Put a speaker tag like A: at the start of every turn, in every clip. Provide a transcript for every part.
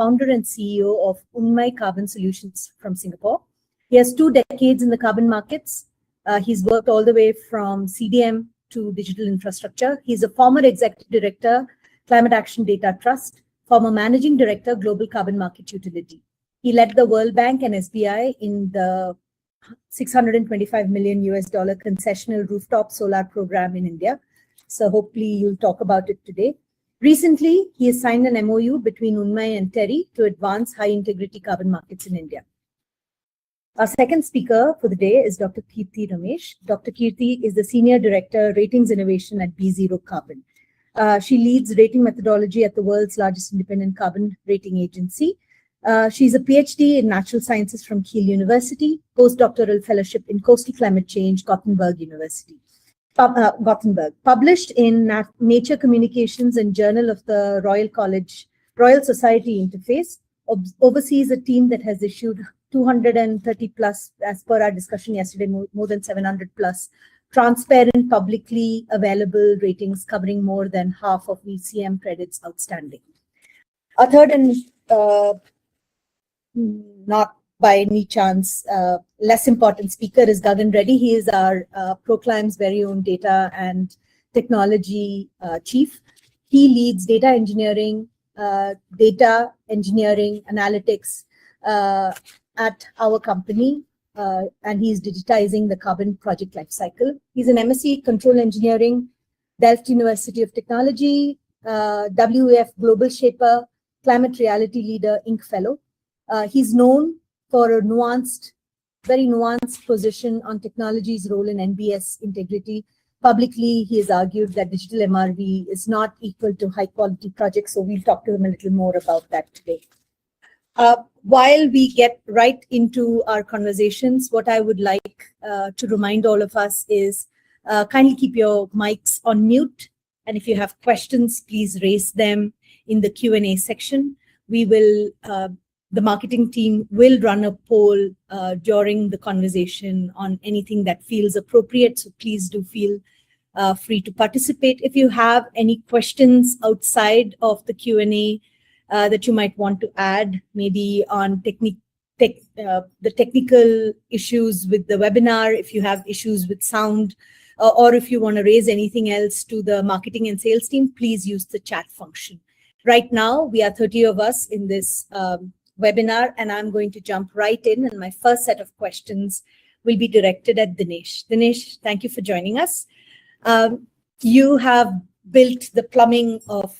A: founder and CEO of Unmai Carbon Solutions from Singapore. He has 2 decades in the carbon markets. He's worked all the way from CDM to digital infrastructure. He's a former executive director, Climate Action Data Trust, former managing director, Global Carbon Market Utility. He led the World Bank and SBI in the $625 million concessional rooftop solar program in India. So hopefully you'll talk about it today. Recently, he has signed an MOU between Unmai and TERI to advance high integrity carbon markets in India. Our second speaker for the day is Dr. Kirti Ramesh. Dr. Kirti is the Senior Director, Ratings Innovation at B0 Carbon. She leads rating methodology at the world's largest independent carbon rating agency. She's a PhD in Natural Sciences from Kiel University, postdoctoral fellowship in Coastal Climate Change, Gothenburg University. Published in Nature Communications and Journal of the Royal Society Interface, oversees a team that has issued 230 plus, as per our discussion yesterday, more than 700 plus transparent, publicly available ratings covering more than half of VCM credits outstanding. Our third and not by any chance less important speaker is Gagan Reddy. He is our Proclime's very own data and technology chief. He leads data engineering, analytics at our company, and he's digitizing the carbon project lifecycle. He's an MSc Control Engineering, Delft University of Technology, WEF Global Shaper, Climate Reality Leader, Inc. Fellow. He's known for a very nuanced position on technology's role in NBS integrity. Publicly, he has argued that digital MRV is not equal to high quality projects. So we'll talk to him a little more about that today. While we get right into our conversations, what I would like to remind all of us is kindly keep your mics on mute. And if you have questions, please raise them in the Q&A section. We will, the marketing team will run a poll during the conversation on anything that feels appropriate. So please do feel free to participate. If you have any questions outside of the Q&A, that you might want to add, maybe on the technical issues with the webinar, if you have issues with sound, or if you want to raise anything else to the marketing and sales team, please use the chat function. Right now, we are 30 of us in this webinar, and I'm going to jump right in. And my first set of questions will be directed at Dinesh. Dinesh, thank you for joining us. You have built the plumbing of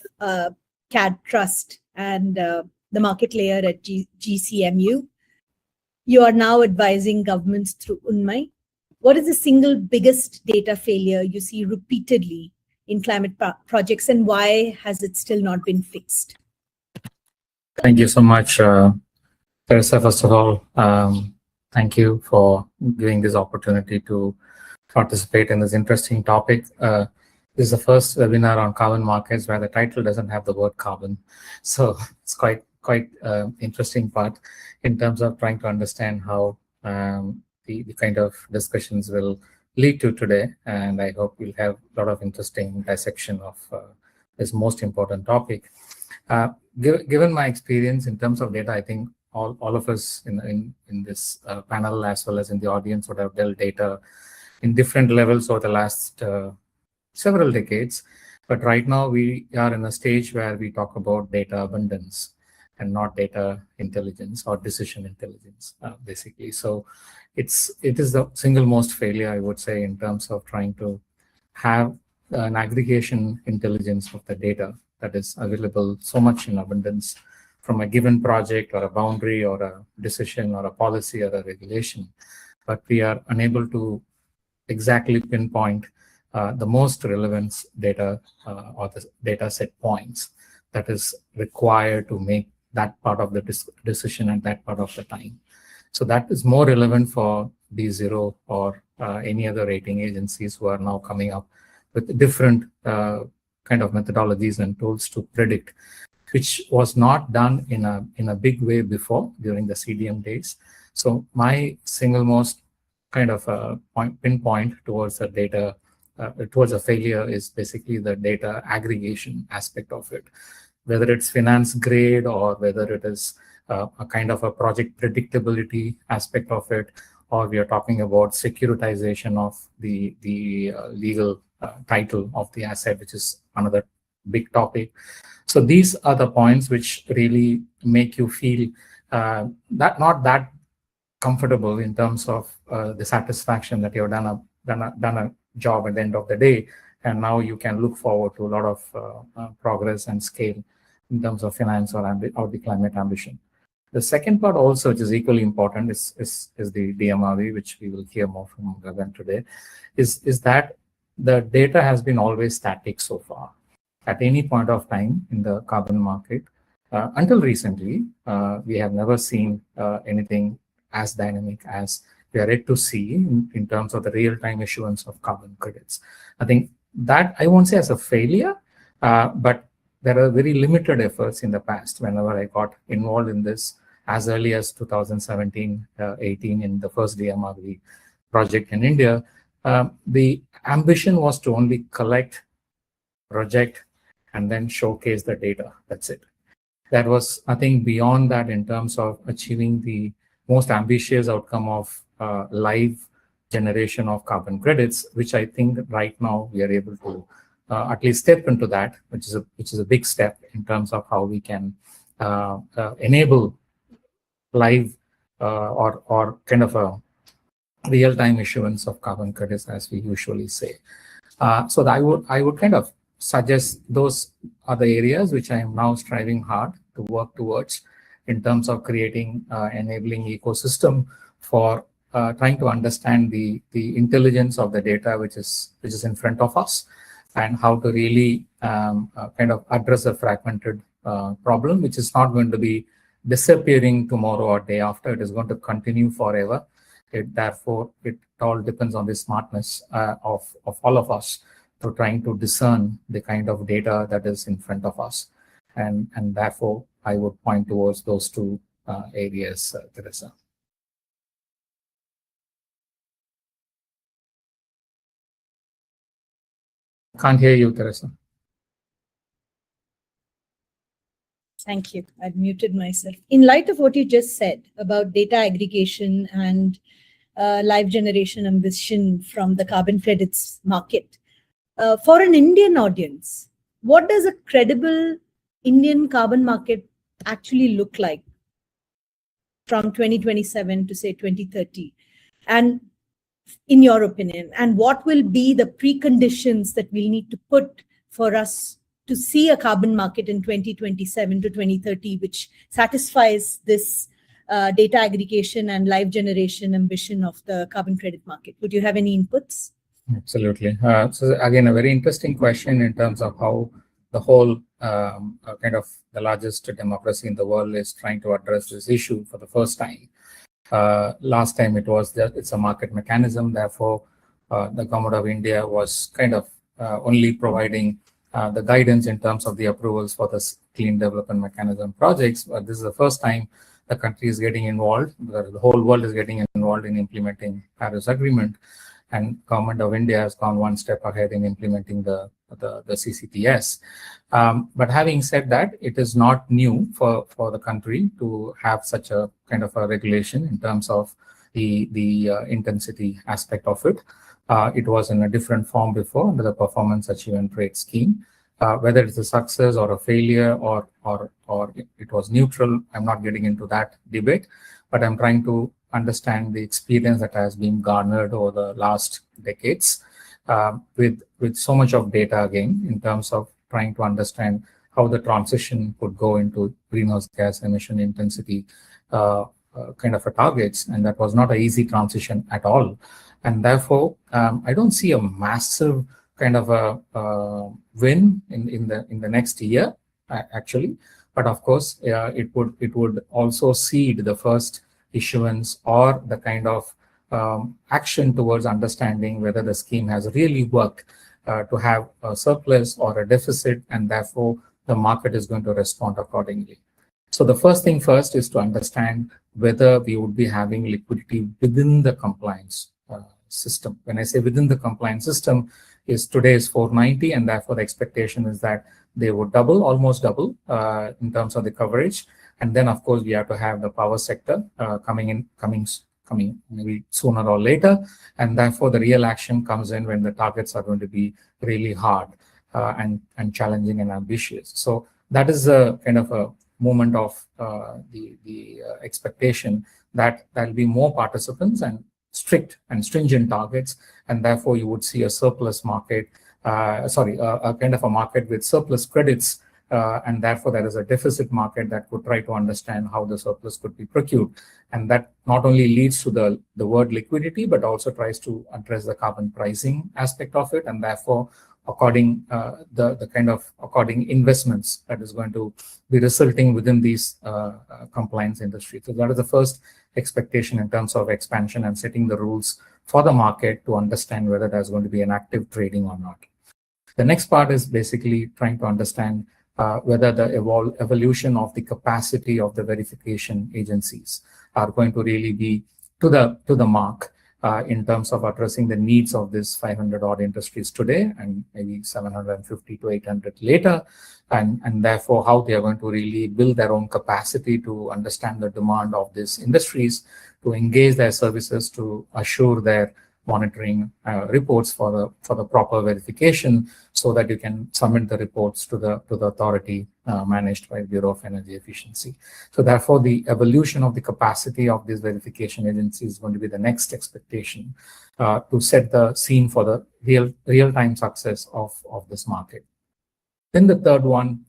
A: CAD Trust and the market layer at GCMU. You are now advising governments through Unmai. What is the single biggest data failure you see repeatedly in climate projects, and why has it still not been fixed?
B: Thank you so much, Teresa. First of all, thank you for giving this opportunity to participate in this interesting topic. This is the first webinar on carbon markets where the title doesn't have the word carbon. So it's quite interesting part in terms of trying to understand how the kind of discussions will lead to today. And I hope we'll have a lot of interesting dissection of this most important topic. Given my experience in terms of data, I think all of us in this panel as well as in the audience would have dealt data in different levels over the last several decades. But right now we are in a stage where we talk about data abundance and not data intelligence or decision intelligence, basically. So it is the single most failure, I would say, in terms of trying to have an aggregation intelligence of the data that is available so much in abundance from a given project or a boundary or a decision or a policy or a regulation. But we are unable to exactly pinpoint the most relevant data or the data set points that is required to make that part of the decision at that part of the time. So that is more relevant for B0 or any other rating agencies who are now coming up with different kind of methodologies and tools to predict, which was not done in a big way before during the CDM days. So my single most kind of pinpoint towards the data, towards a failure is basically the data aggregation aspect of it. whether it's finance grade or whether it is a kind of a project predictability aspect of it, or we are talking about securitization of the legal title of the asset, which is another big topic. So these are the points which really make you feel that not that comfortable in terms of the satisfaction that you've done a job at the end of the day, and now you can look forward to a lot of progress and scale in terms of finance or the climate ambition. The second part also, which is equally important, is the DMRV, which we will hear more from Gagan today, is that the data has been always static so far. At any point of time in the carbon market, until recently, we have never seen anything as dynamic as we are yet to see in terms of the real-time issuance of carbon credits. I think that I won't say as a failure, but there are very limited efforts in the past. Whenever I got involved in this, as early as 2017-18 in the first DMRV project in India, the ambition was to only collect, project, and then showcase the data. That's it. That was, I think, beyond that in terms of achieving the most ambitious outcome of live generation of carbon credits, which I think right now we are able to at least step into that, which is a big step in terms of how we can enable live or kind of a real-time issuance of carbon credits, as we usually say. So I would kind of suggest those are the areas which I am now striving hard to work towards in terms of creating enabling ecosystem for trying to understand the intelligence of the data which is in front of us, and how to really kind of address a fragmented problem, which is not going to be disappearing tomorrow or day after. It is going to continue forever. Therefore, it all depends on the smartness of all of us to trying to discern the kind of data that is in front of us. And therefore, I would point towards those two areas, Teresa. Can't hear you, Teresa.
A: Thank you. I've muted myself. In light of what you just said about data aggregation and live generation ambition from the carbon credits market, for an Indian audience, what does a credible Indian carbon market actually look like from 2027 to say 2030? And in your opinion, and what will be the preconditions that we'll need to put for us to see a carbon market in 2027 to 2030, which satisfies this data aggregation and live generation ambition of the carbon credit market? Would you have any inputs?
B: Absolutely. So again, a very interesting question in terms of how the whole kind of the largest democracy in the world is trying to address this issue for the first time. Last time it was that it's a market mechanism. Therefore, the government of India was kind of only providing the guidance in terms of the approvals for the clean development mechanism projects. But this is the first time the country is getting involved. The whole world is getting involved in implementing Paris Agreement, and government of India has gone one step ahead in implementing the CCTS. But having said that, it is not new for the country to have such a kind of a regulation in terms of the intensity aspect of it. It was in a different form before under the performance achievement rate scheme. Whether it's a success or a failure or it was neutral, I'm not getting into that debate, but I'm trying to understand the experience that has been garnered over the last decades with so much of data again in terms of trying to understand how the transition could go into greenhouse gas emission intensity kind of a targets. And that was not an easy transition at all. And therefore, I don't see a massive kind of a win in the next year, actually. But of course, it would also seed the first issuance or the kind of action towards understanding whether the scheme has really worked to have a surplus or a deficit, and therefore the market is going to respond accordingly. So the first thing first is to understand whether we would be having liquidity within the compliance system. When I say within the compliance system, is today is 490, and therefore the expectation is that they would almost double in terms of the coverage. And then, of course, we have to have the power sector coming maybe sooner or later. And therefore, the real action comes in when the targets are going to be really hard and challenging and ambitious. So that is a kind of a moment of the expectation that there'll be more participants and strict and stringent targets, and therefore you would see a surplus market, a kind of a market with surplus credits, and therefore there is a deficit market that could try to understand how the surplus could be procured. And that not only leads to the word liquidity, but also tries to address the carbon pricing aspect of it, and therefore according investments that is going to be resulting within these compliance industry. So that is the first expectation in terms of expansion and setting the rules for the market to understand whether there's going to be an active trading or not. The next part is basically trying to understand whether the evolution of the capacity of the verification agencies are going to really be to the mark in terms of addressing the needs of this 500 odd industries today and maybe 750 to 800 later, and therefore how they are going to really build their own capacity to understand the demand of these industries, to engage their services, to assure their monitoring reports for the proper verification, so that you can submit the reports to the authority managed by Bureau of Energy Efficiency. So therefore, the evolution of the capacity of these verification agencies is going to be the next expectation to set the scene for the real-time success of this market. Then the third one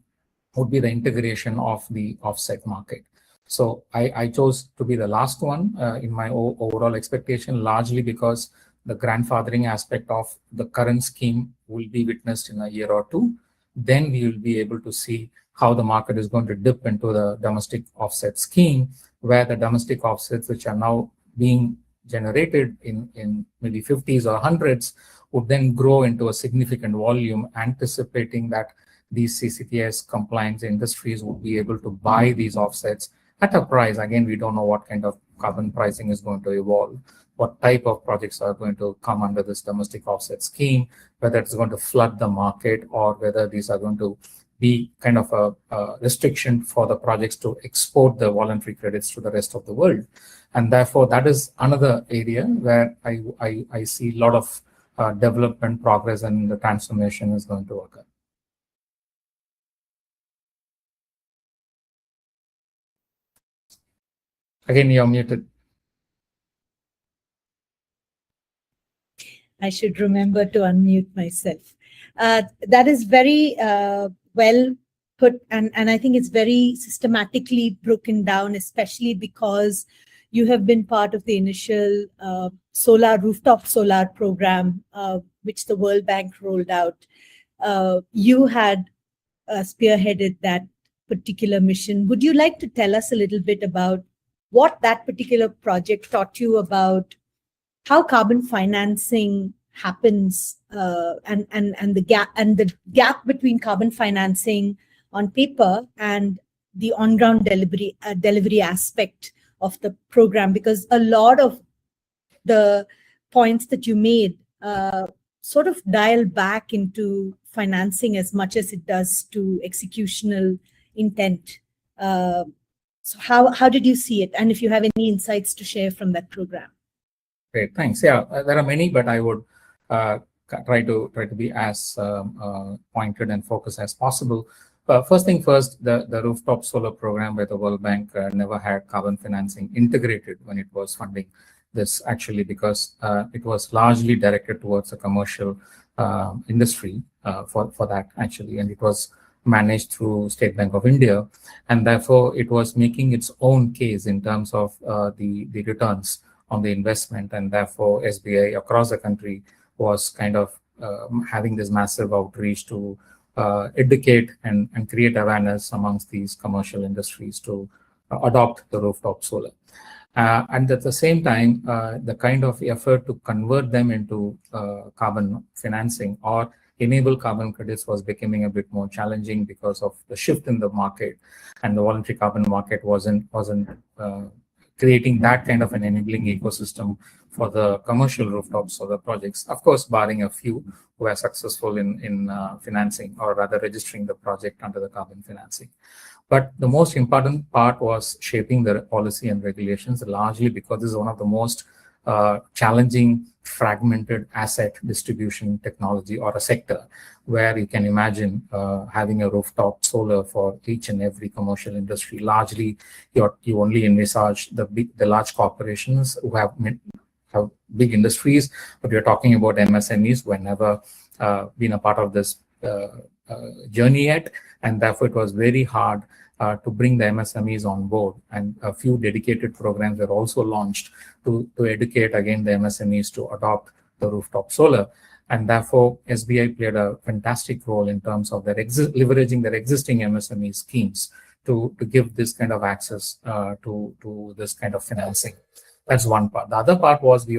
B: would be the integration of the offset market. So I chose to be the last one in my overall expectation, largely because the grandfathering aspect of the current scheme will be witnessed in a year or two. Then we will be able to see how the market is going to dip into the domestic offset scheme, where the domestic offsets, which are now being generated in maybe 50s or 100s, would then grow into a significant volume, anticipating that these CCTS compliance industries would be able to buy these offsets at a price. Again, we don't know what kind of carbon pricing is going to evolve, what type of projects are going to come under this domestic offset scheme, whether it's going to flood the market or whether these are going to be kind of a restriction for the projects to export the voluntary credits to the rest of the world. And therefore, that is another area where I see a lot of development, progress, and the transformation is going to occur. Again, you're muted.
A: I should remember to unmute myself. That is very well put, and I think it's very systematically broken down, especially because you have been part of the initial rooftop solar program, which the World Bank rolled out. You had spearheaded that particular mission. Would you like to tell us a little bit about what that particular project taught you about how carbon financing happens, and the gap between carbon financing on paper and the on-ground delivery aspect of the program? Because a lot of the points that you made sort of dial back into financing as much as it does to executional intent. So how did you see it? And if you have any insights to share from that program.
B: Great, thanks. Yeah, there are many, but I would try to be as pointed and focused as possible. First thing first, the rooftop solar program by the World Bank never had carbon financing integrated when it was funding this, actually, because it was largely directed towards a commercial industry for that, actually, and it was managed through State Bank of India, and therefore it was making its own case in terms of the returns on the investment, and therefore SBI across the country was kind of having this massive outreach to educate and create awareness amongst these commercial industries to adopt the rooftop solar. And at the same time, the kind of effort to convert them into carbon financing or enable carbon credits was becoming a bit more challenging because of the shift in the market, and the voluntary carbon market wasn't creating that kind of an enabling ecosystem for the commercial rooftop solar projects, of course, barring a few who are successful in financing or rather registering the project under the carbon financing. But the most important part was shaping the policy and regulations, largely because this is one of the most challenging fragmented asset distribution technology or a sector where you can imagine having a rooftop solar for each and every commercial industry. Largely, you only envisage the large corporations who have big industries, but we're talking about MSMEs who have never been a part of this journey yet, and therefore it was very hard to bring the MSMEs on board, and a few dedicated programs were also launched to educate again the MSMEs to adopt the rooftop solar. And therefore, SBI played a fantastic role in terms of leveraging their existing MSME schemes to give this kind of access to this kind of financing. That's one part. The other part was we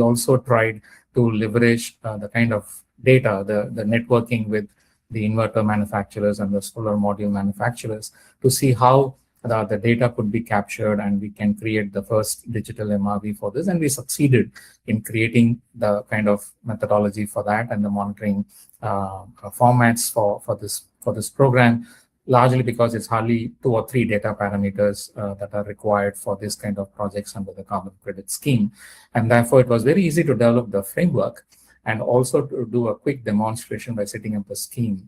B: also tried to leverage the kind of data, the networking with the inverter manufacturers and the solar module manufacturers to see how the data could be captured and we can create the first digital MRV for this. And we succeeded in creating the kind of methodology for that and the monitoring formats for this program, largely because it's hardly 2 or 3 data parameters that are required for this kind of projects under the carbon credit scheme. And therefore, it was very easy to develop the framework and also to do a quick demonstration by setting up a scheme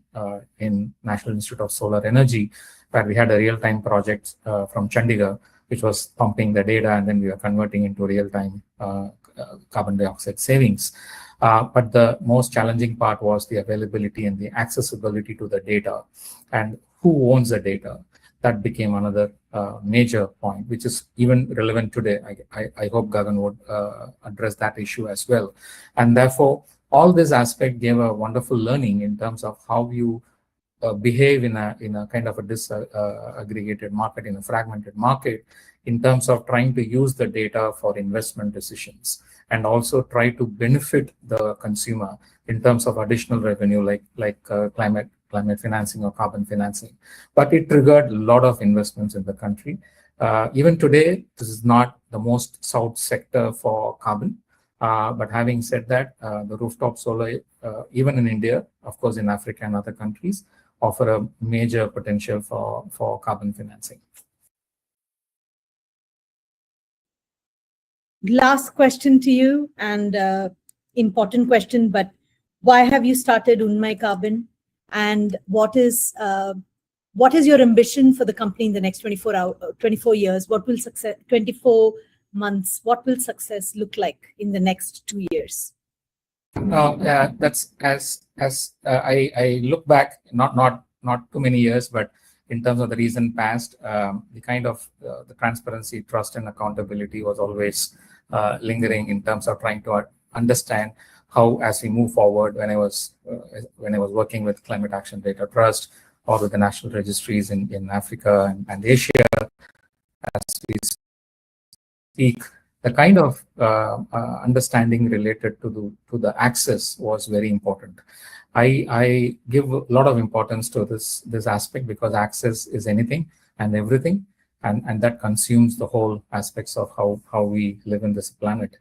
B: in National Institute of Solar Energy, where we had a real-time project from Chandigarh, which was pumping the data, and then we were converting into real-time carbon dioxide savings. But the most challenging part was the availability and the accessibility to the data, and who owns the data. That became another major point, which is even relevant today. I hope Gagan would address that issue as well. And therefore, all this aspect gave a wonderful learning in terms of how you behave in a kind of a disaggregated market, in a fragmented market, in terms of trying to use the data for investment decisions and also try to benefit the consumer in terms of additional revenue like climate financing or carbon financing. But it triggered a lot of investments in the country. Even today, this is not the most sought sector for carbon. But having said that, the rooftop solar, even in India, of course, in Africa and other countries, offer a major potential for carbon financing.
A: Last question to you, and important question, but why have you started Unmay Carbon? And what is your ambition for the company in the next 24 years? What will 24 months, what will success look like in the next 2 years?
B: That's as I look back, not too many years, but in terms of the recent past, the kind of the transparency, trust, and accountability was always lingering in terms of trying to understand how, as we move forward, when I was working with Climate Action Data Trust or with the national registries in Africa and Asia, as we speak, the kind of understanding related to the access was very important. I give a lot of importance to this aspect because access is anything and everything, and that consumes the whole aspects of how we live in this planet.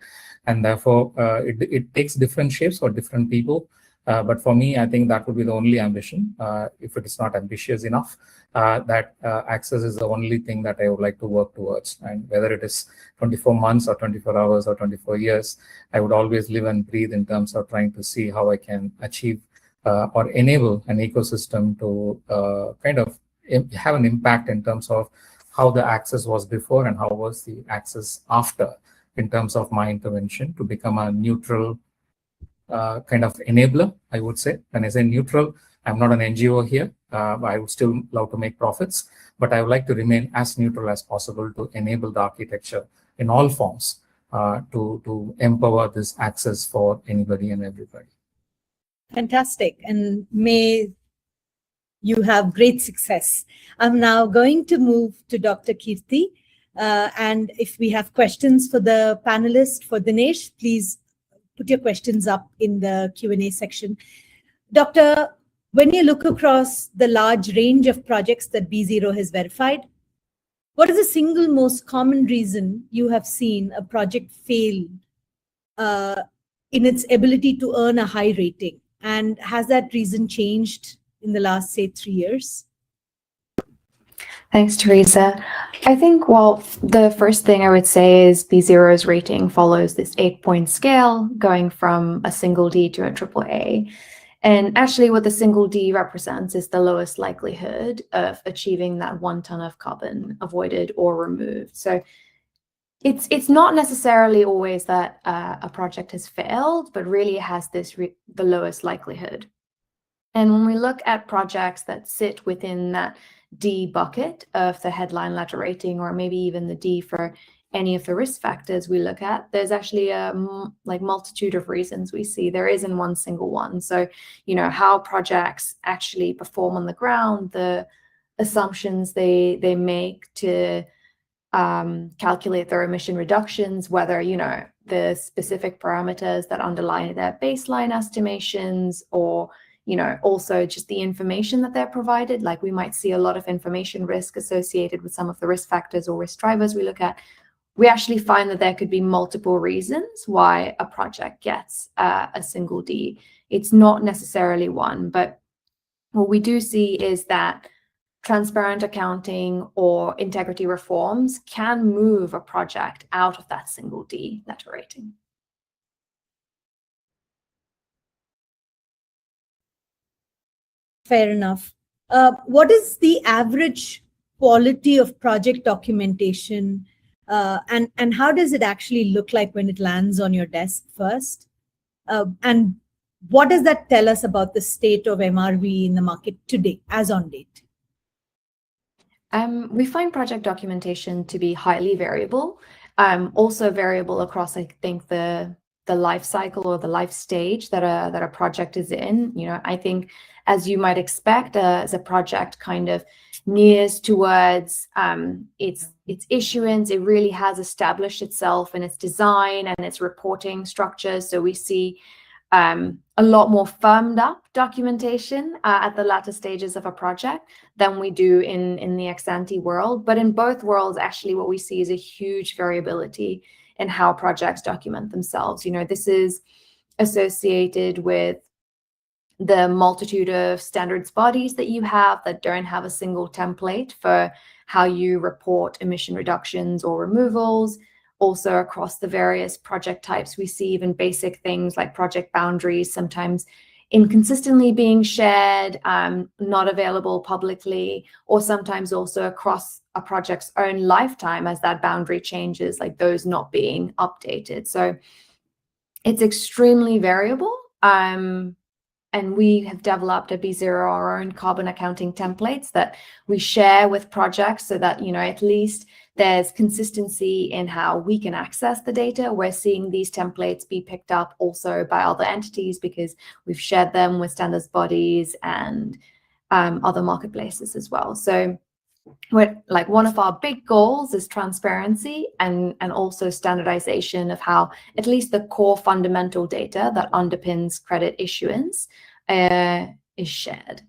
B: And therefore, it takes different shapes for different people. But for me, I think that would be the only ambition, if it is not ambitious enough, that access is the only thing that I would like to work towards. And whether it is 24 months or 24 hours or 24 years, I would always live and breathe in terms of trying to see how I can achieve or enable an ecosystem to kind of have an impact in terms of how the access was before and how was the access after, in terms of my intervention, to become a neutral kind of enabler, I would say. When I say neutral, I'm not an NGO here. I would still love to make profits, but I would like to remain as neutral as possible to enable the architecture in all forms to empower this access for anybody and everybody.
A: Fantastic. And may you have great success. I'm now going to move to Dr. Kirti. And if we have questions for the panelist, for Dinesh, please put your questions up in the Q&A section. Doctor, when you look across the large range of projects that B0 has verified, what is the single most common reason you have seen a project fail in its ability to earn a high rating? And has that reason changed in the last, say, 3 years?
C: Thanks, Teresa. I think, well, the first thing I would say is B0's rating follows this 8-point scale going from a single D to a triple A. And actually what the single D represents is the lowest likelihood of achieving that 1 ton of carbon avoided or removed. So it's not necessarily always that a project has failed, but really it has this the lowest likelihood. And when we look at projects that sit within that D bucket of the headline letter rating, or maybe even the D for any of the risk factors we look at, there's actually a multitude of reasons we see. There isn't one single one. So, you know, how projects actually perform on the ground, the assumptions they make to calculate their emission reductions, whether, you know, the specific parameters that underlie their baseline estimations, or, you know, also just the information that they're provided. Like we might see a lot of information risk associated with some of the risk factors or risk drivers we look at. We actually find that there could be multiple reasons why a project gets a single D. It's not necessarily one, but what we do see is that transparent accounting or integrity reforms can move a project out of that single D letter rating.
A: Fair enough. What is the average quality of project documentation, and how does it actually look like when it lands on your desk first? And what does that tell us about the state of MRV in the market today, as on date?
C: We find project documentation to be highly variable, also variable across, I think, the life cycle or the life stage that a project is in. You know, I think, as you might expect, as a project kind of nears towards its issuance, it really has established itself in its design and its reporting structure. So we see a lot more firmed up documentation at the latter stages of a project than we do in the ex-ante world. But in both worlds, actually, what we see is a huge variability in how projects document themselves. You know, this is associated with the multitude of standards bodies that you have that don't have a single template for how you report emission reductions or removals. Also, across the various project types, we see even basic things like project boundaries sometimes inconsistently being shared, not available publicly, or sometimes also across a project's own lifetime as that boundary changes, like those not being updated. So it's extremely variable. And we have developed at B0 our own carbon accounting templates that we share with projects so that, you know, at least there's consistency in how we can access the data. We're seeing these templates be picked up also by other entities because we've shared them with standards bodies and other marketplaces as well. So like one of our big goals is transparency and also standardization of how at least the core fundamental data that underpins credit issuance is shared.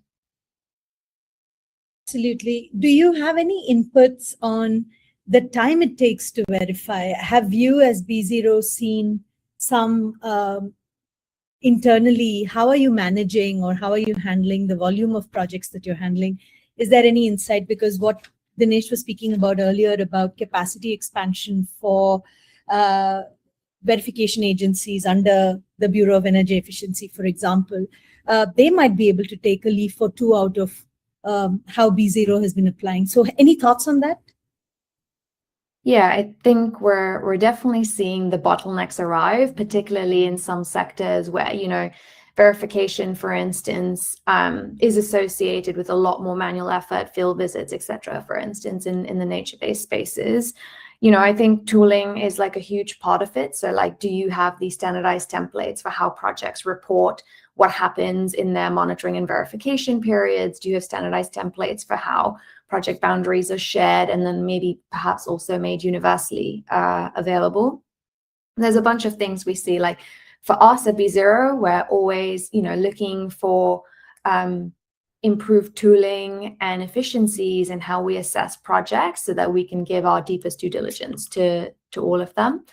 A: Absolutely. Do you have any inputs on the time it takes to verify? Have you, as B0, seen some internally, how are you managing or how are you handling the volume of projects that you're handling? Is there any insight? Because what Dinesh was speaking about earlier about capacity expansion for verification agencies under the Bureau of Energy Efficiency, for example, they might be able to take a leaf or two out of how B0 has been applying. So any thoughts on that?
C: Yeah, I think we're definitely seeing the bottlenecks arrive, particularly in some sectors where, you know, verification, for instance, is associated with a lot more manual effort, field visits, etc. For instance, in the nature-based spaces, you know, I think tooling is like a huge part of it. So like, do you have these standardized templates for how projects report what happens in their monitoring and verification periods? Do you have standardized templates for how project boundaries are shared and then maybe perhaps also made universally available? And there's a bunch of things we see. Like for us at B0, we're always, you know, looking for improve tooling and efficiencies in how we assess projects so that we can give our deepest due diligence to all of them.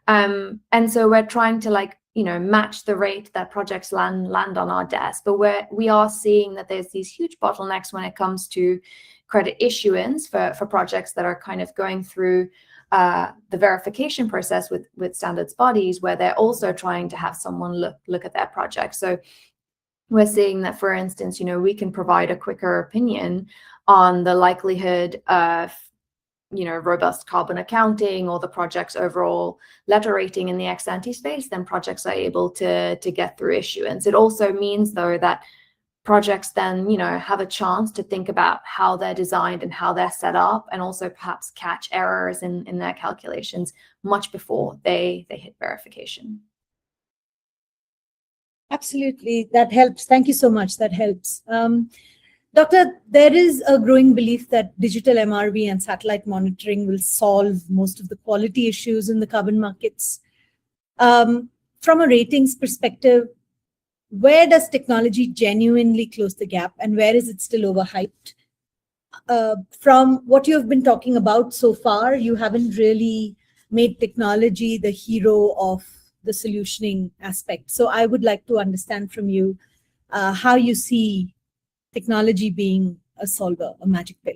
C: And so we're trying to match the rate that projects land on our desk, but we are seeing that there's these huge bottlenecks when it comes to credit issuance for projects that are kind of going through the verification process with standards bodies, where they're also trying to have someone look at their project. So we're seeing that, for instance, we can provide a quicker opinion on the likelihood of robust carbon accounting or the project's overall letter rating in the ex-ante space than projects are able to get through issuance. It also means, though, that projects then have a chance to think about how they're designed and how they're set up, and also perhaps catch errors in their calculations much before they hit verification.
A: Absolutely, that helps. Thank you so much. That helps. Doctor, there is a growing belief that digital MRV and satellite monitoring will solve most of the quality issues in the carbon markets. From a ratings perspective, where does technology genuinely close the gap, and where is it still overhyped? From what you have been talking about so far, you haven't really made technology the hero of the solutioning aspect. So I would like to understand from you how you see technology being a solver, a magic pill.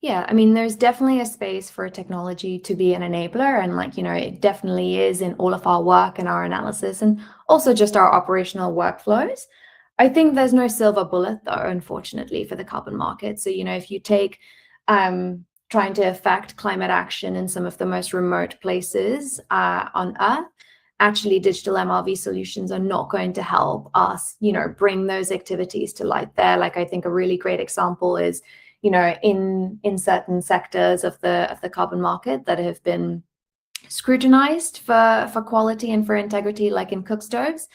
C: Yeah, I mean, there's definitely a space for technology to be an enabler, and it definitely is in all of our work and our analysis, and also just our operational workflows. I think there's no silver bullet, though, unfortunately, for the carbon market. So if you take trying to affect climate action in some of the most remote places on Earth, actually digital MRV solutions are not going to help us, bring those activities to light there. I think a really great example is, in certain sectors of the carbon market that have been scrutinized for quality and for integrity, like in cook stoves,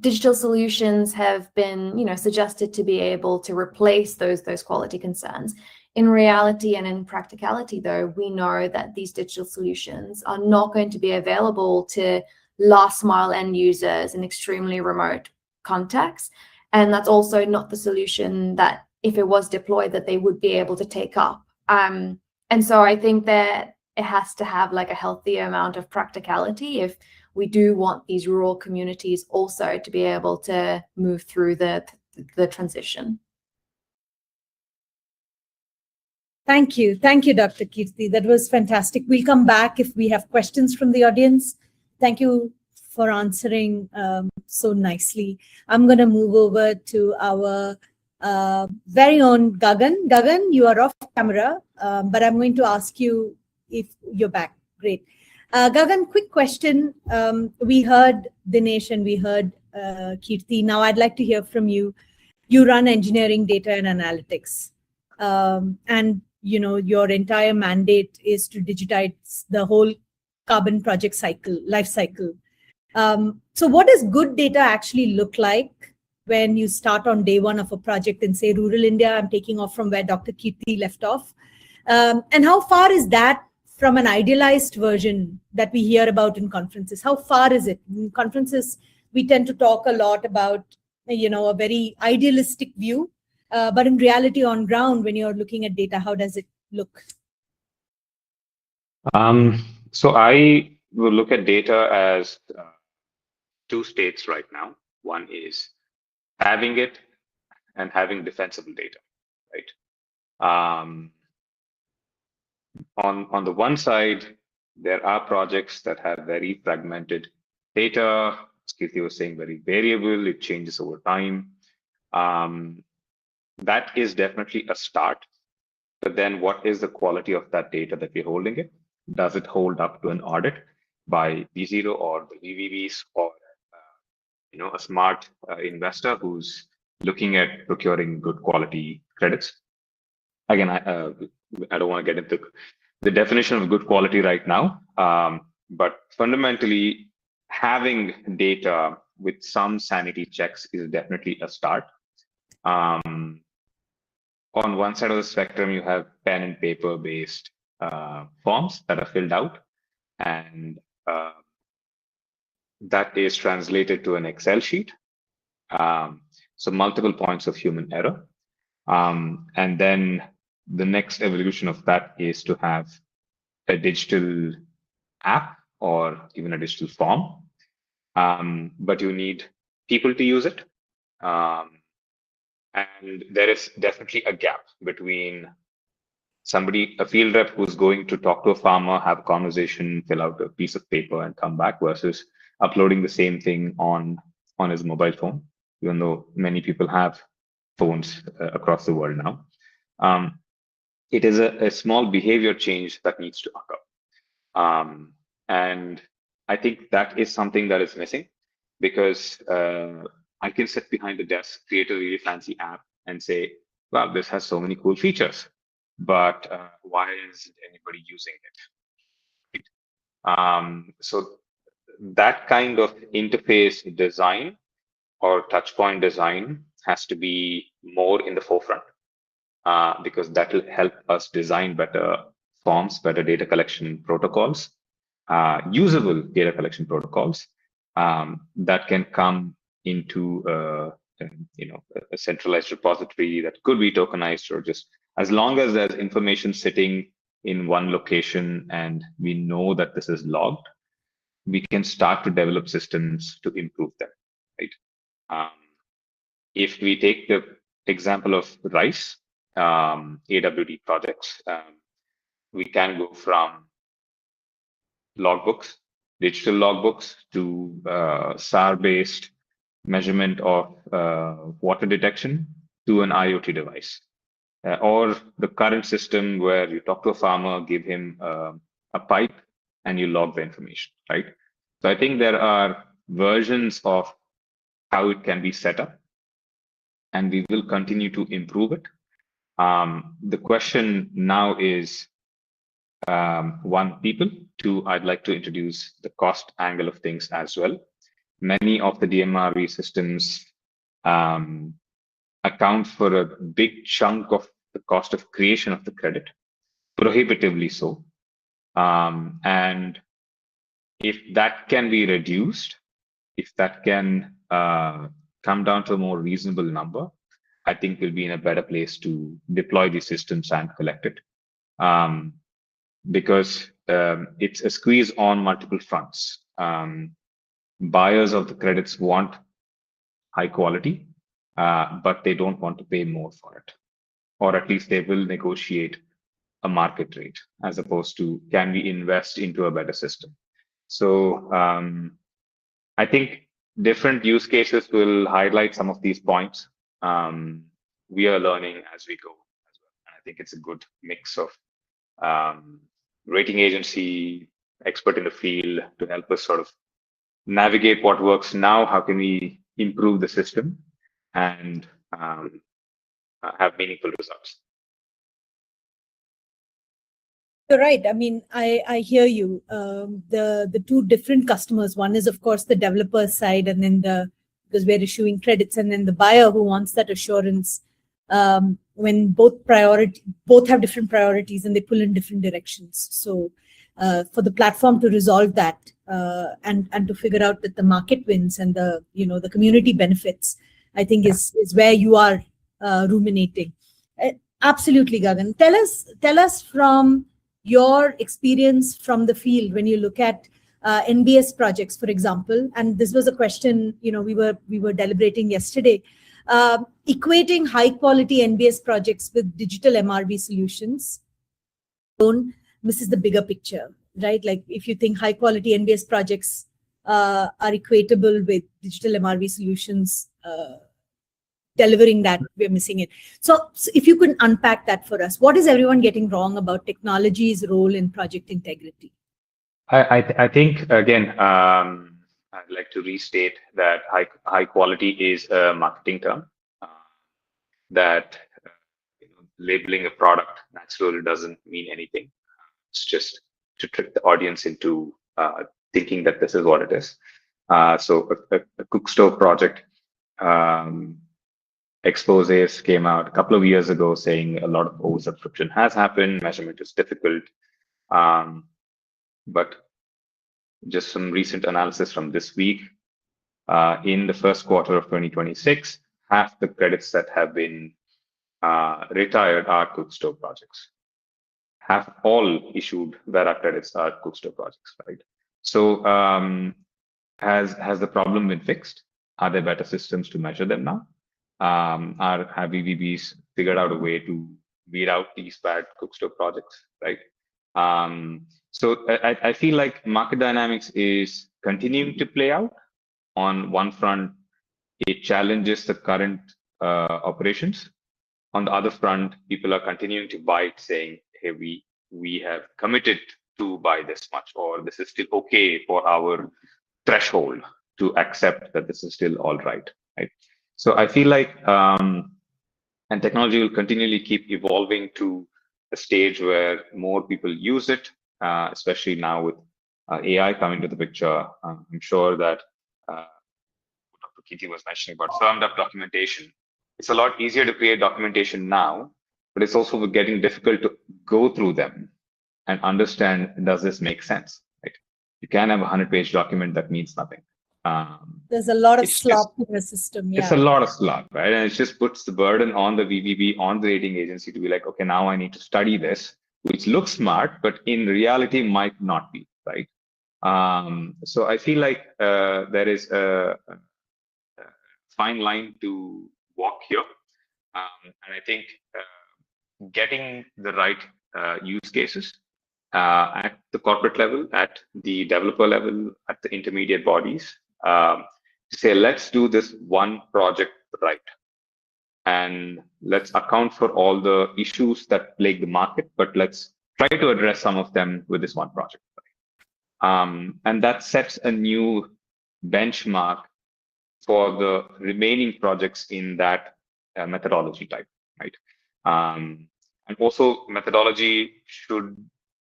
C: digital solutions have been, suggested to be able to replace those quality concerns. In reality and in practicality, though, we know that these digital solutions are not going to be available to last mile end users in extremely remote contexts. And that's also not the solution that, if it was deployed, that they would be able to take up. And so I think that it has to have a healthy amount of practicality if we do want these rural communities also to be able to move through the transition.
A: Thank you, Dr. Kirti. That was fantastic. We'll come back if we have questions from the audience. Thank you for answering so nicely. I'm going to move over to our very own Gagan. Gagan, you are off camera, but I'm going to ask you if you're back. Great. Gagan, quick question. We heard Dinesh and we heard Kirti. Now I'd like to hear from you. You run engineering, data, and analytics. And your entire mandate is to digitize the whole carbon project life cycle. So what does good data actually look like when you start on day one of a project in, say, rural India? I'm taking off from where Dr. Kirti left off. And how far is that from an idealized version that we hear about in conferences? How far is it? In conferences, we tend to talk a lot about, a very idealistic view. But in reality, on ground, when you're looking at data, how does it look?
D: So I will look at data as two states right now. One is having it and having defensible data, right? On the one side, there are projects that have very fragmented data. As Kirti was saying, very variable, it changes over time. That is definitely a start. But then what is the quality of that data that we're holding it? Does it hold up to an audit by B0 or the VVVs, or a smart investor who's looking at procuring good quality credits? Again, I don't want to get into the definition of good quality right now, but fundamentally, having data with some sanity checks is definitely a start. On one side of the spectrum, you have pen and paper based forms that are filled out, and that is translated to an Excel sheet. So multiple points of human error. And then the next evolution of that is to have a digital app or even a digital form. But you need people to use it. And there is definitely a gap between a field rep who's going to talk to a farmer, have a conversation, fill out a piece of paper and come back versus uploading the same thing on his mobile phone, even though many people have phones across the world now. It is a small behavior change that needs to occur. And I think that is something that is missing because I can sit behind the desk, create a really fancy app and say, wow, this has so many cool features, but why isn't anybody using it? So that kind of interface design or touchpoint design has to be more in the forefront because that will help us design better forms, better data collection protocols, usable data collection protocols that can come into a centralized repository that could be tokenized, or just as long as there's information sitting in one location and we know that this is logged, we can start to develop systems to improve them, right? If we take the example of RISE, AWD projects, we can go from logbooks, digital logbooks, to SAR-based measurement of water detection to an IoT device. Or the current system where you talk to a farmer, give him a pipe, and you log the information, right? So I think there are versions of how it can be set up, and we will continue to improve it. The question now is, one, people. Two, I'd like to introduce the cost angle of things as well. Many of the DMRV systems account for a big chunk of the cost of creation of the credit, prohibitively so. And if that can be reduced, if that can come down to a more reasonable number, I think we'll be in a better place to deploy these systems and collect it. Because it's a squeeze on multiple fronts. Buyers of the credits want high quality, but they don't want to pay more for it. Or at least they will negotiate a market rate as opposed to, can we invest into a better system? So I think different use cases will highlight some of these points. We are learning as we go as well. And I think it's a good mix of rating agency, expert in the field to help us sort of navigate what works now, how can we improve the system and have meaningful results.
A: You're right. I mean, I hear you. The two different customers, one is of course the developer side, and then because we're issuing credits, and then the buyer who wants that assurance when both have different priorities and they pull in different directions. So for the platform to resolve that and to figure out that the market wins and the community benefits, I think is where you are ruminating. Absolutely, Gagan. Tell us from your experience from the field when you look at NBS projects, for example, and this was a question we were deliberating yesterday. Equating high quality NBS projects with digital MRV solutions misses the bigger picture, right? Like if you think high quality NBS projects are equatable with digital MRV solutions, delivering that, we're missing it. So if you could unpack that for us, what is everyone getting wrong about technology's role in project integrity?
D: I think, again, I'd like to restate that high quality is a marketing term, that labeling a product natural doesn't mean anything. It's just to trick the audience into thinking that this is what it is. So a cook stove project exposés came out a couple of years ago saying a lot of oversubscription has happened, measurement is difficult. But just some recent analysis from this week, in the first quarter of 2026, half the credits that have been retired are Cookstove projects. Half all issued Vera credits are Cookstove projects, right? So has the problem been fixed? Are there better systems to measure them now? Have VVBs figured out a way to weed out these bad Cookstove projects, right? So I feel like market dynamics is continuing to play out. On one front, it challenges the current operations. On the other front, people are continuing to buy it, saying, hey, we have committed to buy this much, or this is still okay for our threshold to accept that this is still all right, right? So I feel like, and technology will continually keep evolving to a stage where more people use it, especially now with AI coming to the picture. I'm sure that Dr. Kirti was mentioning about firmed up documentation. It's a lot easier to create documentation now, but it's also getting difficult to go through them and understand, does this make sense, right? You can have a 100-page document that means nothing.
A: There's a lot of slop in the system. Yeah.
D: It's a lot of slop, right? And it just puts the burden on the VVB, on the rating agency to be like, okay, now I need to study this, which looks smart, but in reality might not be, right? So I feel like there is a fine line to walk here. And I think getting the right use cases at the corporate level, at the developer level, at the intermediate bodies, to say, let's do this one project right. And let's account for all the issues that plague the market, but let's try to address some of them with this one project. And that sets a new benchmark for the remaining projects in that methodology type, right? And also methodology should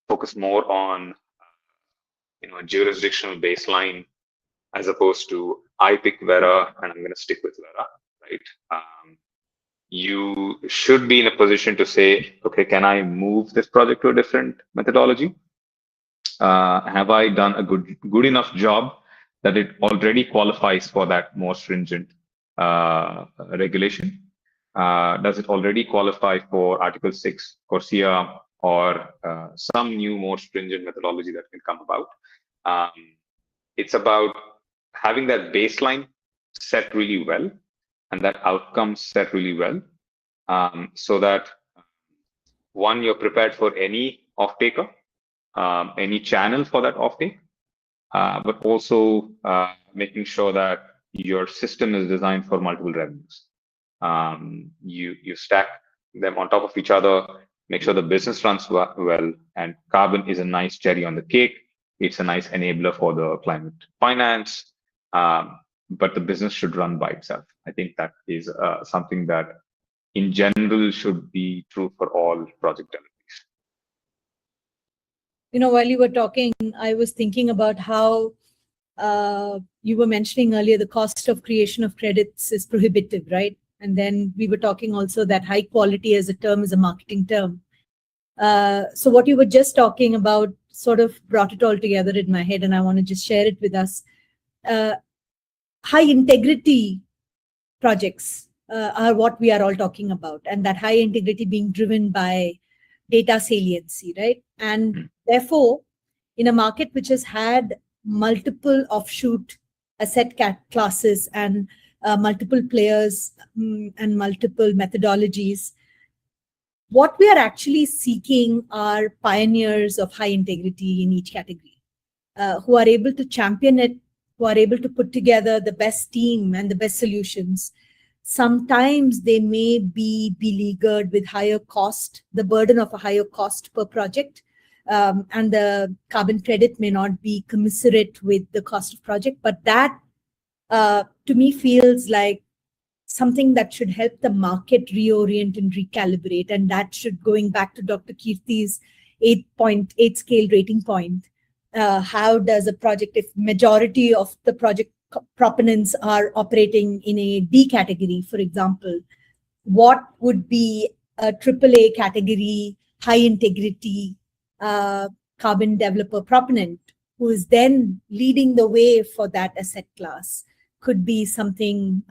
D: focus more on a jurisdictional baseline as opposed to I pick Vera and I'm going to stick with Vera, right? You should be in a position to say, okay, can I move this project to a different methodology? Have I done a good enough job that it already qualifies for that more stringent regulation? Does it already qualify for Article 6 CORSIA or some new more stringent methodology that can come about? It's about having that baseline set really well and that outcome set really well, so that one, you're prepared for any off-taker, any channel for that offtake, but also making sure that your system is designed for multiple revenues. You stack them on top of each other, make sure the business runs well, and carbon is a nice cherry on the cake. It's a nice enabler for the climate finance, but the business should run by itself. I think that is something that in general should be true for all project deliveries.
A: While you were talking, I was thinking about how you were mentioning earlier, the cost of creation of credits is prohibitive, right? And then we were talking also that high quality as a term is a marketing term. So what you were just talking about sort of brought it all together in my head, and I want to just share it with us. High integrity projects are what we are all talking about, and that high integrity being driven by data saliency, right? And therefore, in a market which has had multiple offshoot asset classes and multiple players and multiple methodologies, what we are actually seeking are pioneers of high integrity in each category, who are able to champion it, who are able to put together the best team and the best solutions. Sometimes they may be beleaguered with higher cost, the burden of a higher cost per project, and the carbon credit may not be commensurate with the cost of project. But that, to me, feels like something that should help the market reorient and recalibrate. And that should, going back to Dr. Kirti's 8.8 scale rating point, how does a project, if majority of the project proponents are operating in a D category, for example, what would be a AAA category, high integrity carbon developer proponent who is then leading the way for that asset class? could be something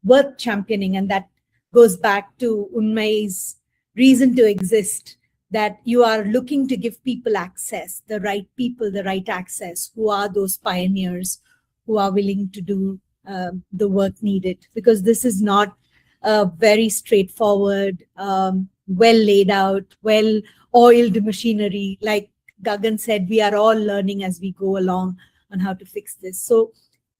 A: worth championing. And that goes back to Unmai's reason to exist, that you are looking to give people access, the right people, the right access, who are those pioneers who are willing to do the work needed. Because this is not a very straightforward, well laid out, well oiled machinery. Like Gagan said, we are all learning as we go along on how to fix this. So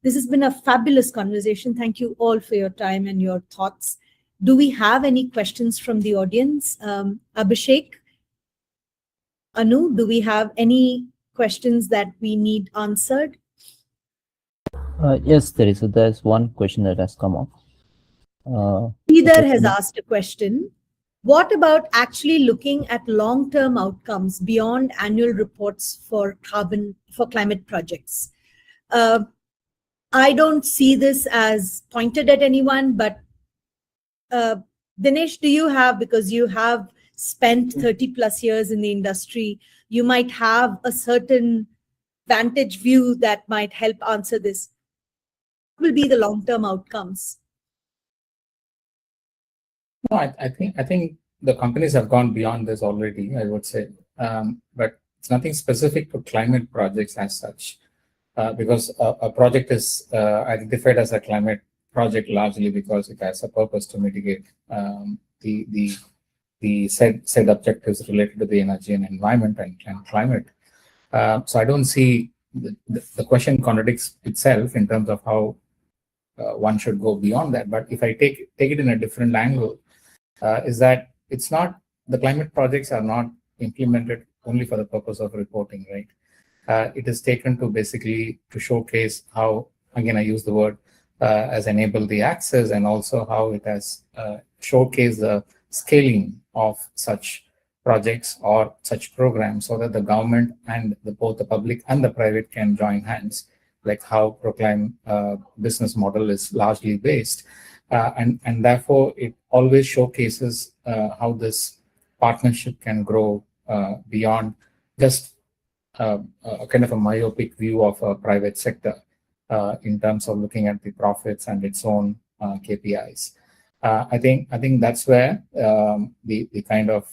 A: this has been a fabulous conversation. Thank you all for your time and your thoughts. Do we have any questions from the audience? Abhishek, Anu, do we have any questions that we need answered?
E: Yes, there's one question that has come up.
A: Either has asked a question. What about actually looking at long-term outcomes beyond annual reports for climate projects? I don't see this as pointed at anyone, but Dinesh, do you have, because you have spent 30 plus years in the industry, you might have a certain vantage view that might help answer this. What will be the long-term outcomes?
B: No, I think the companies have gone beyond this already, I would say, but it's nothing specific to climate projects as such, because a project is identified as a climate project largely because it has a purpose to mitigate the said objectives related to the energy and environment and climate. So I don't see the question contradicts itself in terms of how one should go beyond that. But if I take it in a different angle, is that it's not, the climate projects are not implemented only for the purpose of reporting, right? It is taken to basically to showcase how, again, I use the word, has enabled the access, and also how it has showcased the scaling of such projects or such programs, so that the government and both the public and the private can join hands, like how Proclaim business model is largely based. And therefore, it always showcases how this partnership can grow beyond just a kind of a myopic view of a private sector in terms of looking at the profits and its own KPIs. I think that's where the kind of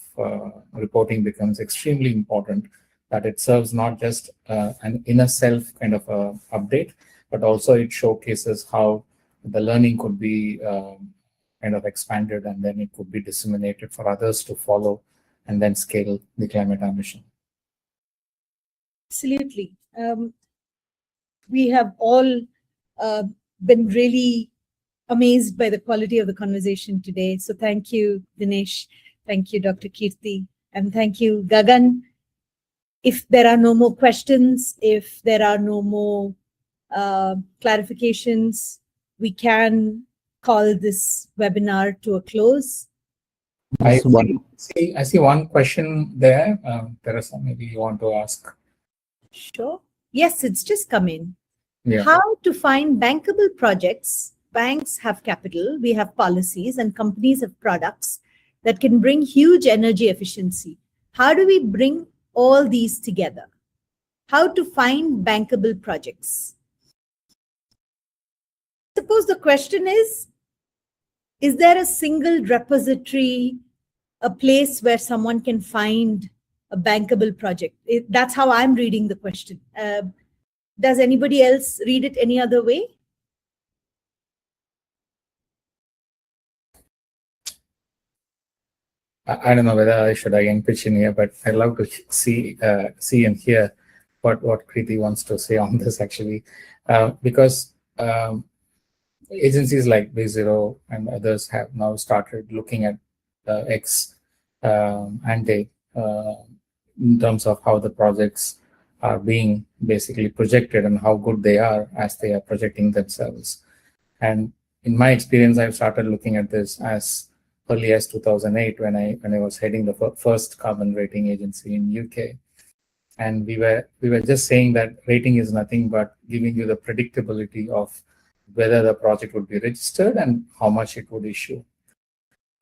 B: reporting becomes extremely important, that it serves not just an inner self kind of update, but also it showcases how the learning could be kind of expanded, and then it could be disseminated for others to follow and then scale the climate ambition.
A: Absolutely. We have all been really amazed by the quality of the conversation today. So thank you, Dinesh. Thank you, Dr. Kirti. And thank you, Gagan. If there are no more questions, if there are no more clarifications, we can call this webinar to a close.
B: I see one question there. Teresa, maybe you want to ask.
A: Sure. Yes, it's just come in.
B: Yeah.
A: How to find bankable projects? Banks have capital, we have policies, and companies have products that can bring huge energy efficiency. How do we bring all these together? How to find bankable projects? Suppose the question is there a single repository, a place where someone can find a bankable project? That's how I'm reading the question. Does anybody else read it any other way?
B: I don't know whether I should again pitch in here, but I'd love to see and hear what Kriti wants to say on this actually, because agencies like BayZero and others have now started looking at X ante in terms of how the projects are being basically projected and how good they are as they are projecting themselves. And in my experience, I've started looking at this as early as 2008 when I was heading the first carbon rating agency in UK. And we were just saying that rating is nothing but giving you the predictability of whether the project would be registered and how much it would issue.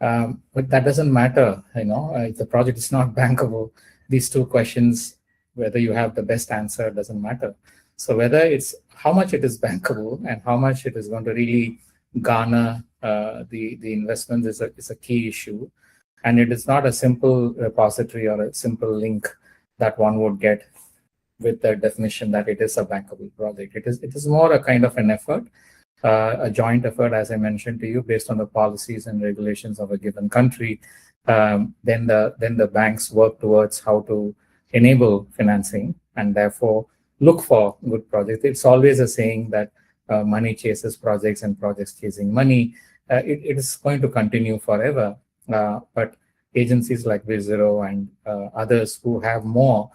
B: But that doesn't matter, if the project is not bankable, these two questions, whether you have the best answer, doesn't matter. So whether it's how much it is bankable and how much it is going to really garner the investments is a key issue. And it is not a simple repository or a simple link that one would get with the definition that it is a bankable project. It is more a kind of an effort, a joint effort, as I mentioned to you, based on the policies and regulations of a given country. Then the banks work towards how to enable financing and therefore look for good projects. It's always a saying that money chases projects and projects chasing money. It is going to continue forever. But agencies like Viz0 and others who have more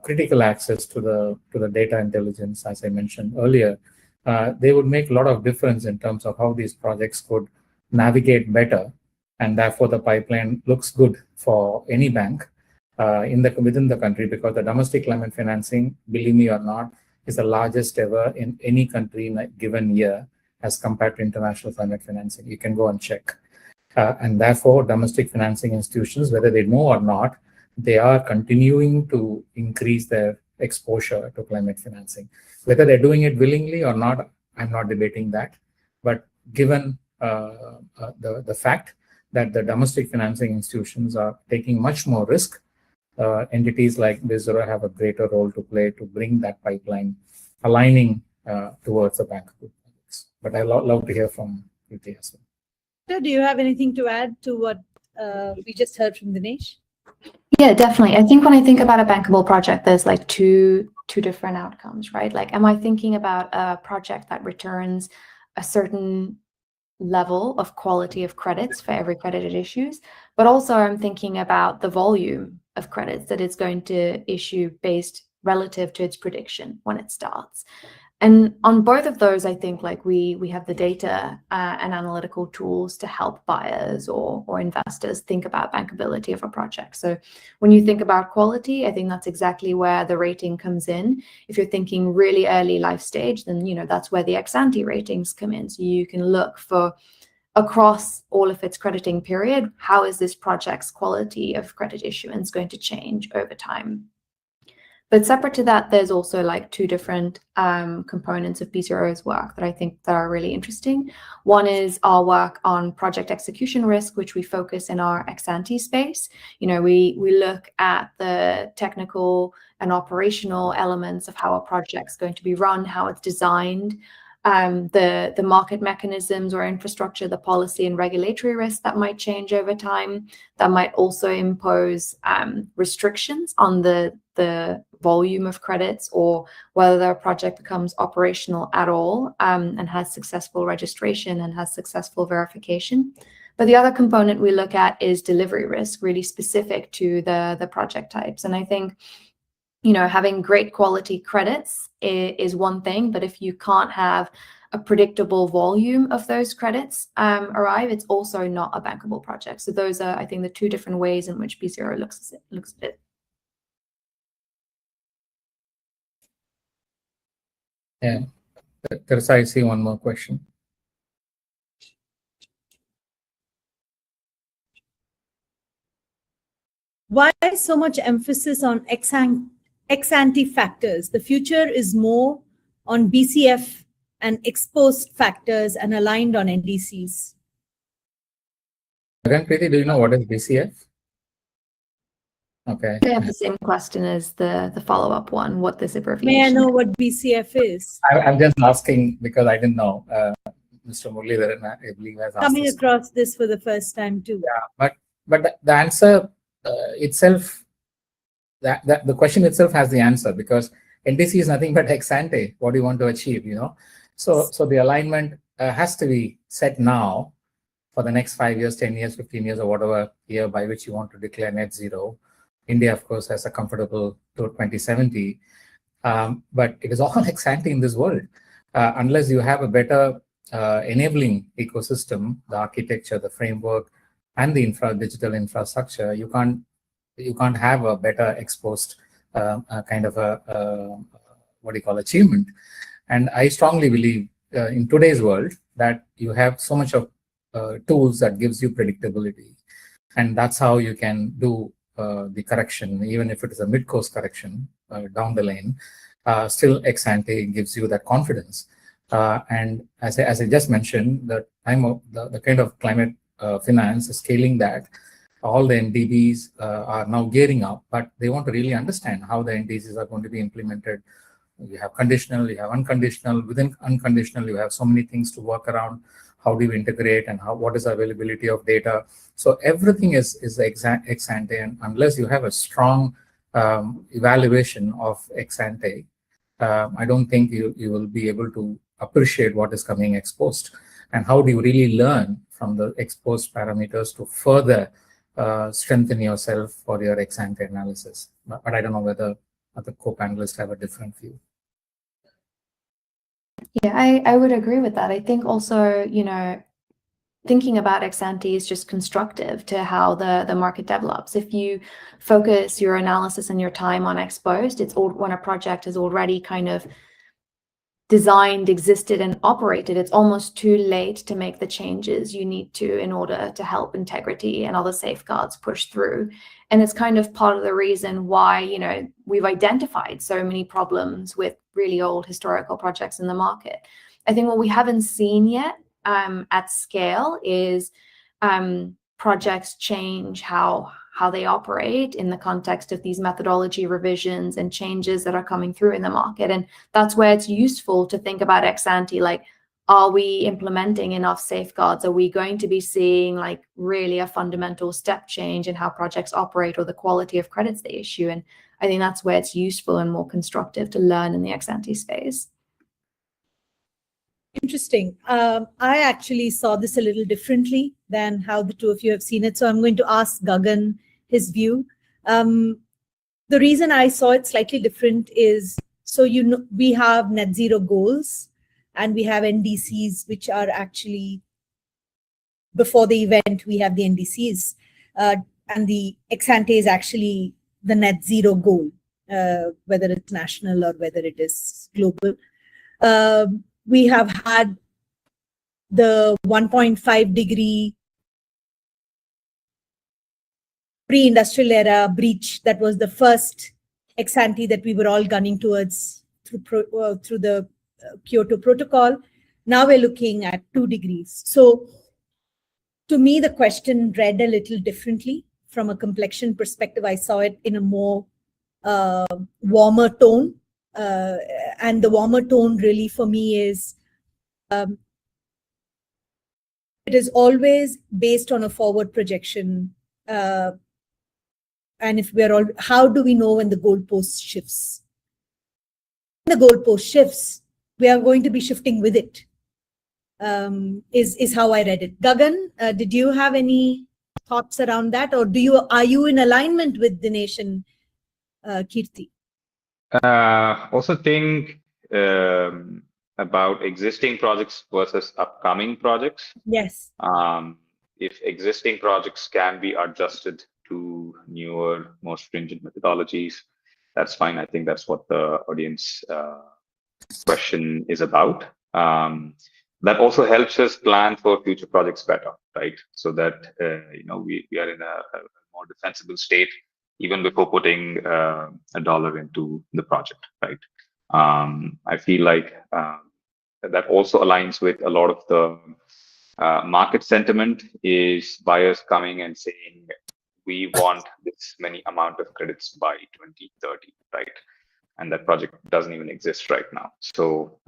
B: critical access to the data intelligence, as I mentioned earlier, they would make a lot of difference in terms of how these projects could navigate better, and therefore the pipeline looks good for any bank within the country, because the domestic climate financing, believe me or not, is the largest ever in any country in a given year as compared to international climate financing. You can go and check. And therefore, domestic financing institutions, whether they know or not, they are continuing to increase their exposure to climate financing. Whether they're doing it willingly or not, I'm not debating that. But given the fact that the domestic financing institutions are taking much more risk, entities like Viz0 have a greater role to play to bring that pipeline aligning towards the bankable projects. But I'd love to hear from you as well.
A: Do you have anything to add to what we just heard from Dinesh?
C: Yeah, definitely. I think when I think about a bankable project, there's like two different outcomes, right? Like, am I thinking about a project that returns a certain level of quality of credits for every credit it issues, but also I'm thinking about the volume of credits that it's going to issue based relative to its prediction when it starts. And on both of those, I think like we have the data and analytical tools to help buyers or investors think about bankability of a project. So when you think about quality, I think that's exactly where the rating comes in. If you're thinking really early life stage, then that's where the ex-ante ratings come in. So you can look for across all of its crediting period, how is this project's quality of credit issuance going to change over time? But separate to that, there's also like two different components of P0's work that I think that are really interesting. One is our work on project execution risk, which we focus in our ex-ante space. We look at the technical and operational elements of how a project's going to be run, how it's designed, the market mechanisms or infrastructure, the policy and regulatory risk that might change over time, that might also impose restrictions on the volume of credits, or whether the project becomes operational at all and has successful registration and has successful verification. But the other component we look at is delivery risk, really specific to the project types. And I think having great quality credits is one thing, but if you can't have a predictable volume of those credits arrive, it's also not a bankable project. So those are, I think, the two different ways in which P0 looks at it.
B: Yeah, Teresa, I see one more question.
A: Why so much emphasis on ex-ante factors? The future is more on BCF and ex-post factors and aligned on NDCs.
B: Again, Preeti, do you know what is BCF? Okay.
C: I have the same question as the follow-up one. What this abbreviation?
A: May I know what BCF is?
B: I'm just asking because I didn't know. Mr. Muralidharan, I believe, has asked
A: Coming
B: this.
A: across this for the first time too.
B: Yeah, but the answer itself, the question itself has the answer, because NDC is nothing but ex-ante. What do you want to achieve? So the alignment has to be set now for the next 5 years, 10 years, 15 years, or whatever year by which you want to declare net zero. India, of course, has a comfortable to 2070, but it is all ex-ante in this world. Unless you have a better enabling ecosystem, the architecture, the framework, and the digital infrastructure, you can't have a better exposed kind of a achievement. And I strongly believe in today's world that you have so much of tools that gives you predictability, and that's how you can do the correction, even if it is a mid-course correction down the lane. still ex ante gives you that confidence. And as I just mentioned, the time of the kind of climate finance scaling that all the NDBs are now gearing up, but they want to really understand how the NDCs are going to be implemented. You have conditional, you have unconditional. Within unconditional, you have so many things to work around. How do you integrate, and what is the availability of data? So everything is ex ante, and unless you have a strong evaluation of ex ante, I don't think you will be able to appreciate what is coming ex post. And how do you really learn from the ex post parameters to further strengthen yourself for your ex ante analysis? But I don't know whether other co-panelists have a different view.
C: Yeah, I would agree with that. I think also, you know, thinking about ex ante is just constructive to how the market develops. If you focus your analysis and your time on ex post, it's all when a project is already kind of designed, existed, and operated, it's almost too late to make the changes you need to in order to help integrity and other safeguards push through. And it's kind of part of the reason why, you know, we've identified so many problems with really old historical projects in the market. I think what we haven't seen yet at scale is projects change how they operate in the context of these methodology revisions and changes that are coming through in the market. And that's where it's useful to think about ex ante, like, are we implementing enough safeguards? Are we going to be seeing like really a fundamental step change in how projects operate or the quality of credits they issue? And I think that's where it's useful and more constructive to learn in the ex ante space.
A: Interesting. I actually saw this a little differently than how the two of you have seen it. So I'm going to ask Gagan his view. The reason I saw it slightly different is, so you know, we have net zero goals and we have NDCs, which are actually before the event, we have the NDCs, and the ex ante is actually the net zero goal, whether it's national or whether it is global. We have had the 1.5 degree pre-industrial era breach. That was the first ex ante that we were all gunning towards through the Kyoto Protocol. Now we're looking at 2 degrees. So to me, the question read a little differently from a complexion perspective. I saw it in a more warmer tone. And the warmer tone really for me is, it is always based on a forward projection. And if we're all, how do we know when the goalpost shifts? When the goalpost shifts, we are going to be shifting with it, is how I read it. Gagan, did you have any thoughts around that? Or are you in alignment with Dinesh and Kirti?
D: Also think about existing projects versus upcoming projects.
A: Yes.
D: If existing projects can be adjusted to newer, more stringent methodologies, that's fine. I think that's what the audience question is about. That also helps us plan for future projects better, right? So that you know, we are in a more defensible state even before putting a dollar into the project, right? I feel like that also aligns with a lot of the market sentiment is buyers coming and saying, we want this many amount of credits by 2030, right? And that project doesn't even exist right now. So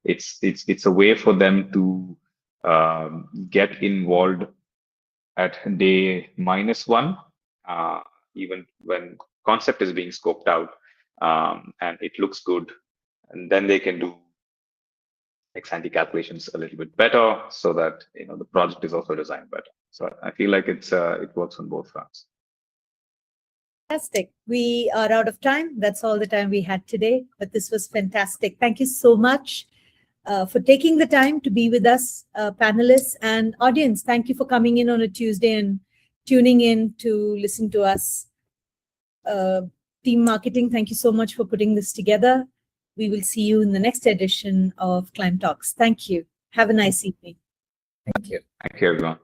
D: it's a way for them to get involved at day -1, even when concept is being scoped out and it looks good, and then they can do ex-ante calculations a little bit better so that, you know, the project is also designed better. So I feel like it works on both fronts.
A: Fantastic. We are out of time. That's all the time we had today, but this was fantastic. Thank you so much for taking the time to be with us, panelists and audience. Thank you for coming in on a Tuesday and tuning in to listen to us. Team Marketing, thank you so much for putting this together. We will see you in the next edition of Climb Talks. Thank you. Have a nice evening.
B: Thank you.
D: Thank you, everyone.